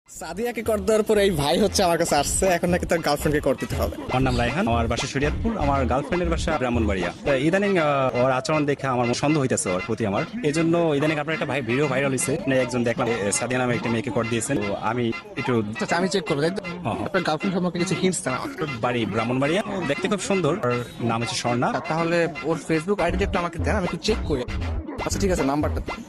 সাদিয়াকে কর দেওয়ার পর এই ভাই হচ্ছে আমার কাছে আসছে, এখন নাকি তার গার্লফ্রেন্ডকে কর দিতে হবে। আমার নাম রায়হান, আমার বাসা শরীয়তপুর, আমার গার্লফ্রেন্ডের বাসা ব্রাহ্মণবাড়িয়া। ইদানিং ওর আচরণ দেখে আমার সন্দেহ হইতেছে ওর প্রতি আমার, এই জন্য ইদানিং আপনার একটা ভিডিও ভাইরাল হয়েছে, একজন দেখলাম সাদিয়া নামে একটা মেয়েকে কর দিয়েছেন। তো আমি একটু আচ্ছা, আমি চেক করবো, তাই তো? আপনার গার্লফ্রেন্ড সম্পর্কে কিছু হিন্টস দেন আমাকে। বাড়ি ব্রাহ্মণবাড়িয়া, ও দেখতে খুব সুন্দর, ওর নাম হচ্ছে স্বর্ণা। তাহলে ওর ফেসবুক আইডিটা একটু আমাকে দেন, আমি একটু চেক করি। আচ্ছা ঠিক আছে, নাম্বারটা দিন।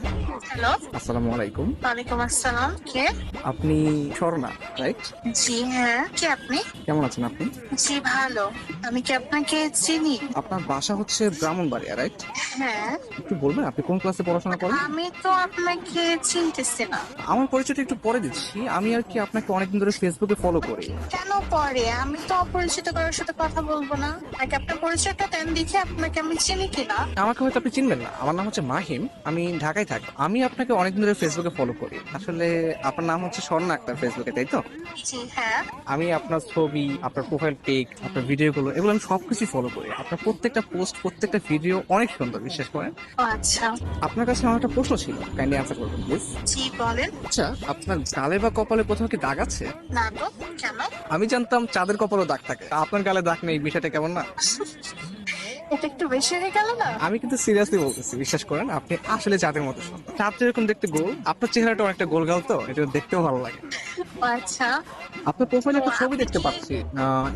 হ্যালো, আসসালামু আলাইকুম। ওয়ালাইকুম আসসালাম। কে? আপনি স্বর্ণা, রাইট? জি হ্যাঁ, কে আপনি? কেমন আছেন আপনি? জি ভালো। আমি কি আপনাকে চিনি? আপনার বাসা হচ্ছে ব্রাহ্মণবাড়িয়া, রাইট? হ্যাঁ, একটু বলবেন আপনি কোন ক্লাসে পড়াশোনা করেন? আমি তো আপনাকে চিনতেছি না। আমার পরিচয়টা একটু পরে দিচ্ছি। আমি আর কি আপনাকে অনেকদিন ধরে ফেসবুকে ফলো করি। কেন পরে? আমি তো অপরিচিত কারোর সাথে কথা বলবো না। আগে আপনার পরিচয়টা দেন, দেখি আপনাকে আমি চিনি কিনা। আমাকে হয়তো আপনি চিনবেন না, আমার নাম হচ্ছে মাহিম, আমি ঢাকায় থাকি। আমি আপনাকে অনেকদিন ধরে ফেসবুকে ফলো করি। আসলে আপনার নাম হচ্ছে স্বর্ণা আক্তার ফেসবুকে, তাই তো? জি হ্যাঁ। আমি আপনার ছবি, আপনার প্রোফাইল পিক, আপনার ভিডিওগুলো, এগুলো আমি সবকিছু ফলো করি। আপনার প্রত্যেকটা পোস্ট, প্রত্যেকটা ভিডিও অনেক সুন্দর, বিশ্বাস করেন। ও আচ্ছা, আপনার কাছে আমার একটা প্রশ্ন ছিল, কাইন্ডলি অ্যান্সার করবেন প্লিজ। জি বলেন। আচ্ছা, আপনার গালে বা কপালে কোথাও কি দাগ আছে? না তো, কেন? আমি জানতাম চাঁদের কপালেও দাগ থাকে, আপনার গালে দাগ নেই, বিষয়টা কেমন না? এটা একটু বেশি হয়ে গেল না? আমি কিন্তু সিরিয়াসলি বলতেছি, বিশ্বাস করেন, আপনি আসলে চাঁদের মতো সুন্দর। চাঁদ যেরকম দেখতে গোল, আপনার চেহারাটা অনেকটা গোল গাল, তো এটা দেখতেও ভালো লাগে। ও আচ্ছা, আপনার প্রোফাইলে একটা ছবি দেখতে পাচ্ছি,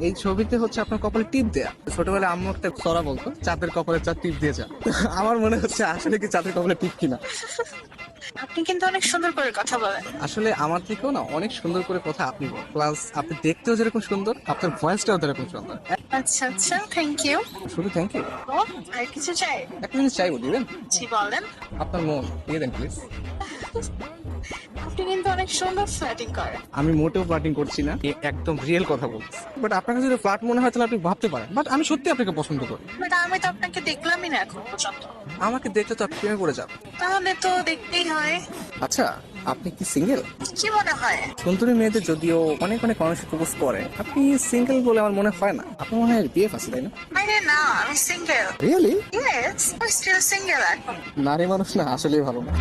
এই ছবিতে হচ্ছে আপনার কপালে টিপ দেয়া। ছোটবেলায় আম্মু একটা সরা বলতো, চাঁদের কপালে চাঁদ টিপ দিয়ে যা। আমার মনে হচ্ছে আসলে কি চাঁদের কপালে টিপ কিনা। আপনি কিন্তু অনেক সুন্দর করে কথা বলেন। আসলে আমার থেকেও না অনেক সুন্দর করে কথা আপনি বলেন, প্লাস আপনি দেখতেও যেরকম সুন্দর, আপনার ভয়েসটাও যেরকম সুন্দর। আচ্ছা আচ্ছা, থ্যাংক ইউ। শুধু থ্যাংক ইউ। ও, আর কিছু চাই? একটা জিনিস চাইবো, দিবেন? জি বলেন। আপনার মন দিয়ে দেন প্লিজ। আপনি কিন্তু অনেক সুন্দর ফ্ল্যাটিং করেন। আমি মোটেও ফ্লার্টিং করছি না, একদম রিয়েল কথা বলছি। বাট আপনার কাছে যদি ফ্লার্ট মনে হয় তাহলে আপনি ভাবতে পারেন, বাট আমি সত্যি আপনাকে পছন্দ করি। বাট আমি তো আপনাকে দেখলামই না এখন পর্যন্ত। আমাকে দেখলে তো আপনি প্রেমে পড়ে যাবেন। তাহলে তো দেখতেই হয়। আচ্ছা, আপনি কি সিঙ্গেল? কি মনে হয়? সুন্দরী মেয়েদের যদিও অনেক অনেক মানুষ প্রপোজ করে, আপনি সিঙ্গেল বলে আমার মনে হয় না। আপনার মনে হয় বিয়ে আছে, তাই না? আরে না, আমি সিঙ্গেল। রিয়েলি? ইয়েস, আমি স্টিল সিঙ্গেল এখন। নারী মানুষ না আসলেই ভালো না।